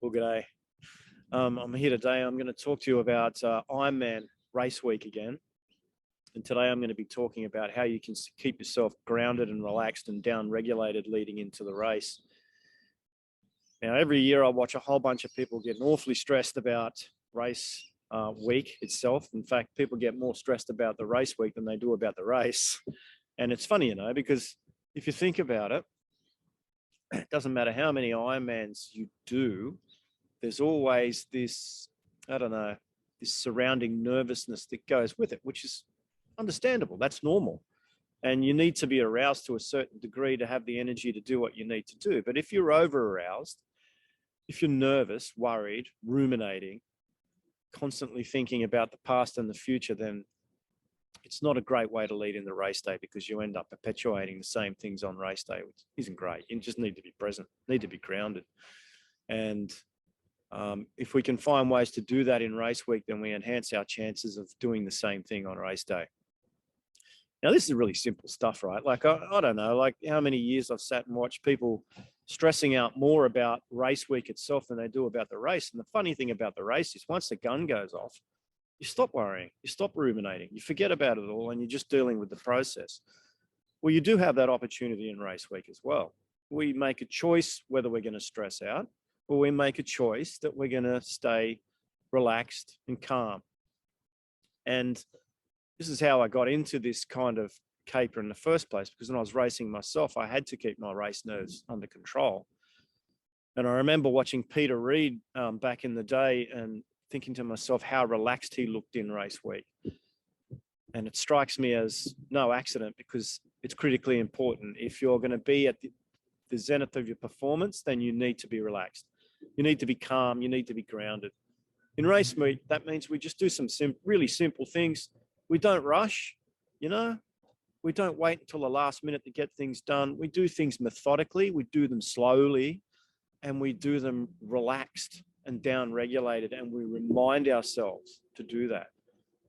Well, g'day. I'm here today. I'm going to talk to you about Ironman race week again. And today I'm going to be talking about how you can keep yourself grounded and relaxed and down regulated leading into the race. Now, every year I watch a whole bunch of people getting awfully stressed about race week itself. In fact, people get more stressed about the race week than they do about the race. And it's funny, because if you think about it, it doesn't matter how many Ironmans you do, there's always this, this surrounding nervousness that goes with it, which is understandable. That's normal. And you need to be aroused to a certain degree to have the energy to do what you need to do. But if you're over-aroused, if you're nervous, worried, ruminating, constantly thinking about the past and the future, then it's not a great way to lead in the race day, because you end up perpetuating the same things on race day, which isn't great. You just need to be present, need to be grounded. And if we can find ways to do that in race week, then we enhance our chances of doing the same thing on race day. Now, this is really simple stuff, right? Like, I don't know, like how many years I've sat and watched people stressing out more about race week itself than they do about the race. And the funny thing about the race is once the gun goes off, you stop worrying, you stop ruminating, you forget about it all, and you're just dealing with the process. Well, you do have that opportunity in race week as well. We make a choice whether we're going to stress out, or we make a choice that we're going to stay relaxed and calm. And this is how I got into this kind of caper in the first place, because when I was racing myself, I had to keep my race nerves under control. And I remember watching Peter Reid back in the day and thinking to myself how relaxed he looked in race week. And it strikes me as no accident, because it's critically important. If you're going to be at the zenith of your performance, then you need to be relaxed. You need to be calm. You need to be grounded. In race week, that means we just do some really simple things. We don't rush, we don't wait until the last minute to get things done. We do things methodically. We do them slowly, and we do them relaxed and down regulated. And we remind ourselves to do that.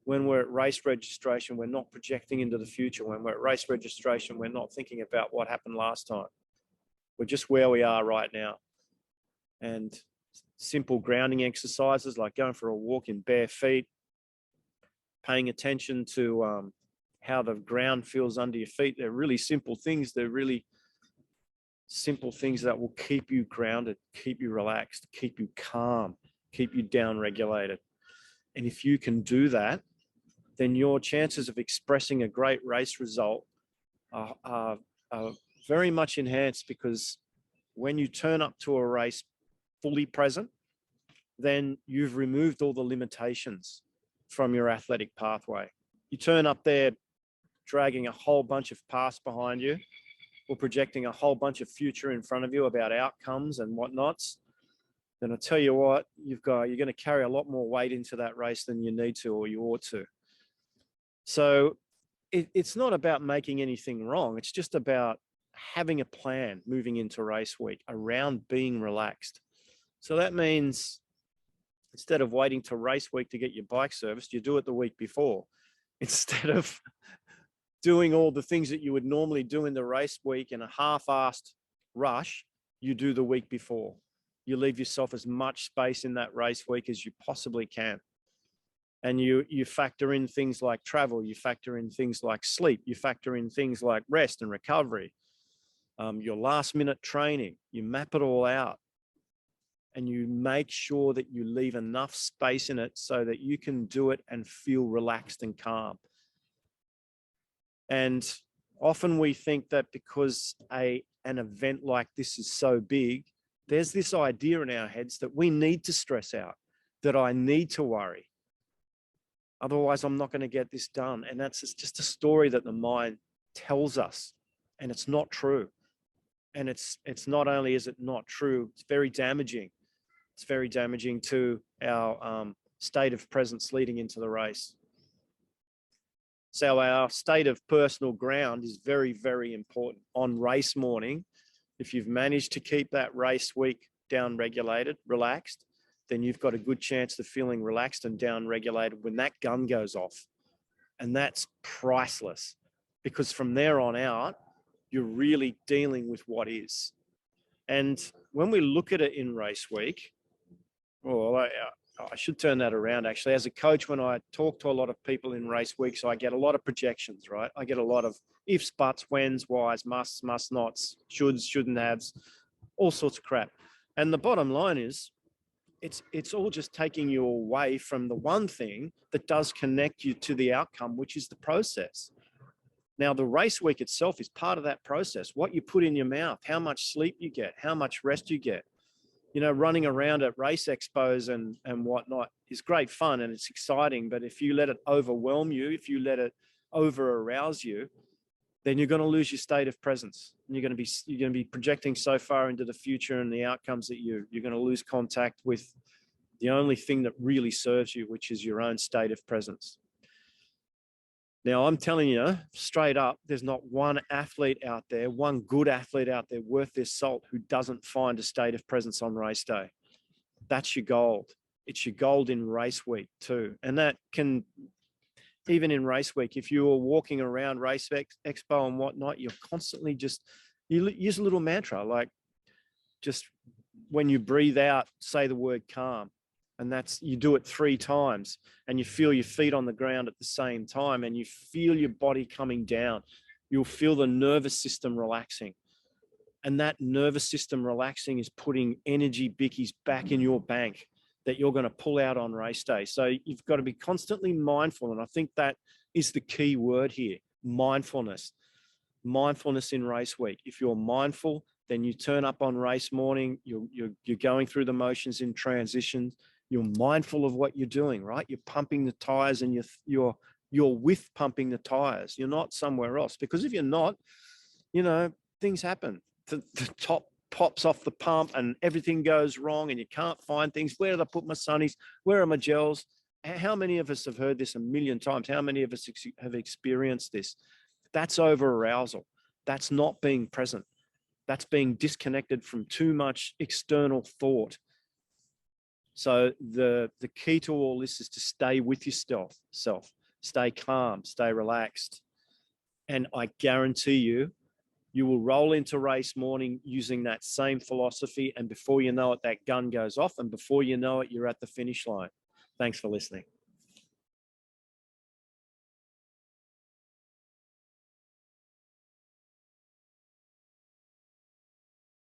When we're at race registration, we're not projecting into the future. When we're at race registration, we're not thinking about what happened last time. We're just where we are right now. And simple grounding exercises like going for a walk in bare feet, paying attention to how the ground feels under your feet. They're really simple things. They're really simple things that will keep you grounded, keep you relaxed, keep you calm, keep you down regulated. And if you can do that, then your chances of expressing a great race result are very much enhanced, because when you turn up to a race fully present, then you've removed all the limitations from your athletic pathway. You turn up there dragging a whole bunch of past behind you, or projecting a whole bunch of future in front of you about outcomes and whatnots, then I tell you what, you're going to carry a lot more weight into that race than you need to or you ought to. So it's not about making anything wrong. It's just about having a plan moving into race week around being relaxed. So that means instead of waiting to race week to get your bike serviced, you do it the week before. Instead of doing all the things that you would normally do in the race week in a half-assed rush, you do the week before. You leave yourself as much space in that race week as you possibly can. And you factor in things like travel, you factor in things like sleep, you factor in things like rest and recovery, your last minute training, you map it all out. And you make sure that you leave enough space in it so that you can do it and feel relaxed and calm. And often we think that because an event like this is so big, there's this idea in our heads that we need to stress out, that I need to worry. Otherwise, I'm not going to get this done. And that's just a story that the mind tells us, and it's not true. And it's not only is it not true, it's very damaging. It's very damaging to our state of presence leading into the race. So our state of personal ground is very, very important on race morning. If you've managed to keep that race week down regulated, relaxed, then you've got a good chance of feeling relaxed and down regulated when that gun goes off. And that's priceless, because from there on out, you're really dealing with what is. And when we look at it in race week, Well, I should turn that around actually. As a coach, when I talk to a lot of people in race weeks, I get a lot of projections, right? I get a lot of ifs, buts, whens, whys, musts, must nots, shoulds, shouldn't haves, all sorts of crap. And the bottom line is it's all just taking you away from the one thing that does connect you to the outcome, which is the process. Now, the race week itself is part of that process. What you put in your mouth, how much sleep you get, how much rest you get. You know, running around at race expos and whatnot is great fun and it's exciting. But if you let it overwhelm you, if you let it over arouse you, then you're going to lose your state of presence. And you're going to be projecting so far into the future and the outcomes that you're going to lose contact with the only thing that really serves you, which is your own state of presence. Now, I'm telling you straight up, there's not one athlete out there, one good athlete out there worth their salt who doesn't find a state of presence on race day. That's your gold. It's your gold in race week too. And that can, even in race week, if you were walking around race expo and whatnot, you're constantly you use a little mantra, like just when you breathe out, say the word calm. And you do it 3 times and you feel your feet on the ground at the same time and you feel your body coming down. You'll feel the nervous system relaxing. And that nervous system relaxing is putting energy bickies back in your bank that you're going to pull out on race day. So you've got to be constantly mindful. And I think that is the key word here, mindfulness. Mindfulness in race week. If you're mindful, then you turn up on race morning, you're going through the motions in transitions. You're mindful of what you're doing, right? You're pumping the tires and you're with pumping the tires. You're not somewhere else, because if you're not, you know, things happen. The top pops off the pump and everything goes wrong and you can't find things. Where did I put my sunnies? Where are my gels? How many of us have heard this a million times? How many of us have experienced this? That's over arousal. That's not being present. That's being disconnected from too much external thought. So the key to all this is to stay with yourself, stay calm, stay relaxed. And I guarantee you, you will roll into race morning using that same philosophy. And before you know it, that gun goes off. And before you know it, you're at the finish line. Thanks for listening.